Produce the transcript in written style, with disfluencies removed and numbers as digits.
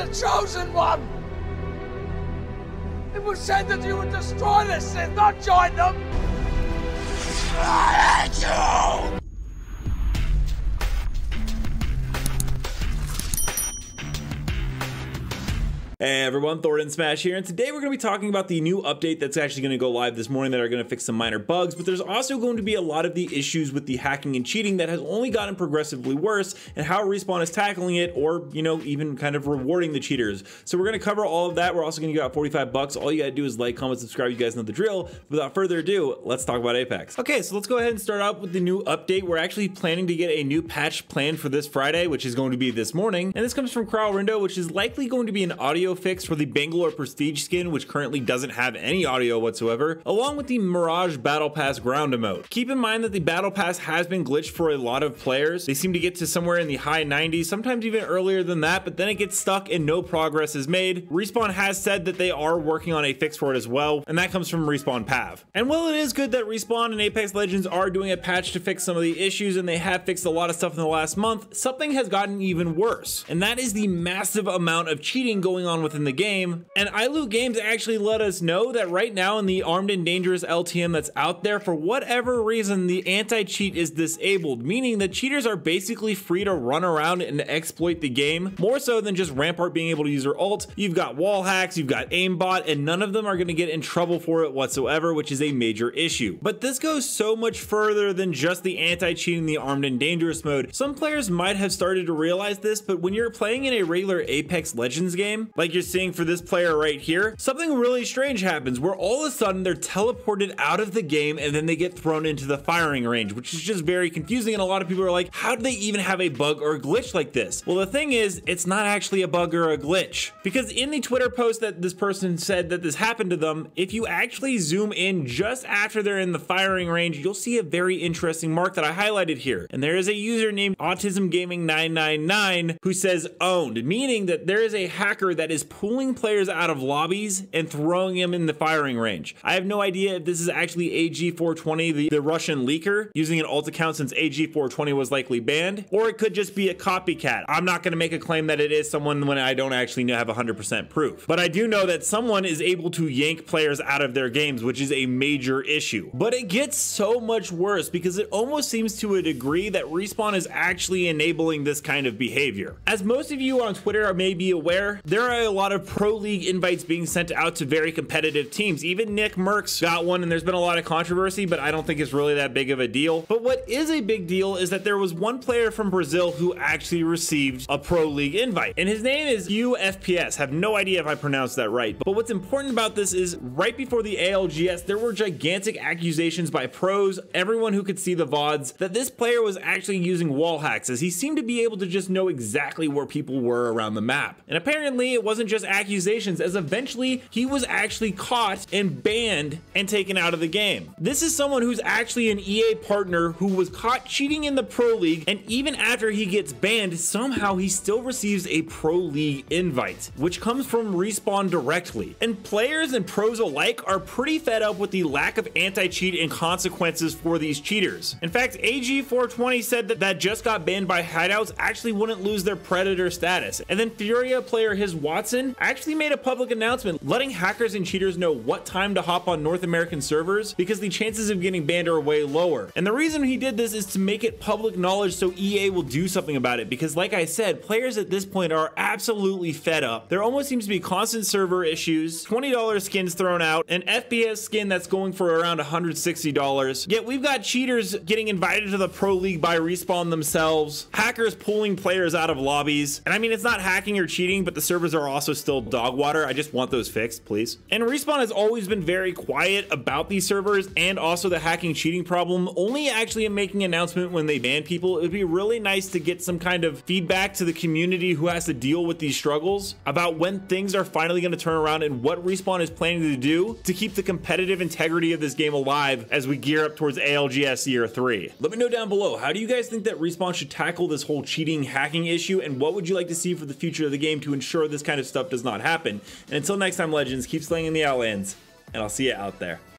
the chosen one! It was said that you would destroy the Sith, not join them! I hate you! Hey everyone, Thordan Smash here, and today we're going to be talking about the new update that's actually going to go live this morning that are going to fix some minor bugs, but there's also going to be a lot of the issues with the hacking and cheating that has only gotten progressively worse, and how Respawn is tackling it, or, you know, even kind of rewarding the cheaters. So we're going to cover all of that. We're also going to give out 45 bucks. All you got to do is like, comment, subscribe. You guys know the drill. Without further ado, let's talk about Apex. Okay, so let's go ahead and start out with the new update. We're actually planning to get a new patch planned for this Friday, which is going to be this morning, and this comes from Kralrindo, which is likely going to be an audio fix for the Bangalore Prestige skin, which currently doesn't have any audio whatsoever, along with the Mirage Battlepass ground emote. Keep in mind that the Battle Pass has been glitched for a lot of players. They seem to get to somewhere in the high 90s, sometimes even earlier than that, but then it gets stuck and no progress is made. Respawn has said that they are working on a fix for it as well, and that comes from Respawn Pav. And while it is good that Respawn and Apex Legends are doing a patch to fix some of the issues, and they have fixed a lot of stuff in the last month, something has gotten even worse, and that is the massive amount of cheating going on within the game. And iLoot Games actually let us know that right now in the Armed and Dangerous LTM that's out there, for whatever reason, the anti-cheat is disabled, meaning that cheaters are basically free to run around and exploit the game, more so than just Rampart being able to use her ult. You've got Wallhacks, you've got aimbot, and none of them are going to get in trouble for it whatsoever, which is a major issue. But this goes so much further than just the anti-cheat in the Armed and Dangerous mode. Some players might have started to realize this, but when you're playing in a regular Apex Legends game, like you're seeing for this player right here, something really strange happens where all of a sudden they're teleported out of the game and then they get thrown into the firing range, which is just very confusing, and a lot of people are like, how do they even have a bug or a glitch like this? Well, the thing is, it's not actually a bug or a glitch, because in the Twitter post that this person said that this happened to them, if you actually zoom in just after they're in the firing range, you'll see a very interesting mark that I highlighted here, and there is a user named AutismGaming999 who says owned, meaning that there is a hacker that is pulling players out of lobbies and throwing them in the firing range. I have no idea if this is actually AG420, the Russian leaker, using an alt account since AG420 was likely banned, or it could just be a copycat. I'm not going to make a claim that it is someone when I don't actually have 100% proof. But I do know that someone is able to yank players out of their games, which is a major issue. But it gets so much worse because it almost seems to a degree that Respawn is actually enabling this kind of behavior. As most of you on Twitter may be aware, there are a lot of pro league invites being sent out to very competitive teams. Even Nick Merckx got one, and there's been a lot of controversy, but I don't think it's really that big of a deal. But what is a big deal is that there was one player from Brazil who actually received a pro league invite, and his name is UFPS. Have no idea if I pronounced that right, but what's important about this is right before the ALGS, there were gigantic accusations by pros, everyone who could see the VODs, that this player was actually using wall hacks, as he seemed to be able to just know exactly where people were around the map. And apparently it wasn't just accusations, as eventually he was actually caught and banned and taken out of the game. This is someone who's actually an EA partner who was caught cheating in the Pro League, and even after he gets banned, somehow he still receives a Pro League invite, which comes from Respawn directly. And players and pros alike are pretty fed up with the lack of anti-cheat and consequences for these cheaters. In fact, AG420 said that just got banned by hideouts actually wouldn't lose their predator status. And then Furia player His Watson actually made a public announcement letting hackers and cheaters know what time to hop on North American servers, because the chances of getting banned are way lower. And the reason he did this is to make it public knowledge so EA will do something about it, because like I said, players at this point are absolutely fed up. There almost seems to be constant server issues, $20 skins thrown out, an FPS skin that's going for around $160, yet we've got cheaters getting invited to the Pro League by Respawn themselves, hackers pulling players out of lobbies, and I mean, it's not hacking or cheating, but the servers are also still dog water. I just want those fixed, please. And Respawn has always been very quiet about these servers and also the hacking cheating problem, only actually making an announcement when they ban people. It would be really nice to get some kind of feedback to the community who has to deal with these struggles about when things are finally going to turn around and what Respawn is planning to do to keep the competitive integrity of this game alive as we gear up towards ALGS Year 3. Let me know down below, how do you guys think that Respawn should tackle this whole cheating hacking issue, and what would you like to see for the future of the game to ensure this kind of stuff does not happen? And until next time, Legends, keep slaying in the Outlands, and I'll see you out there.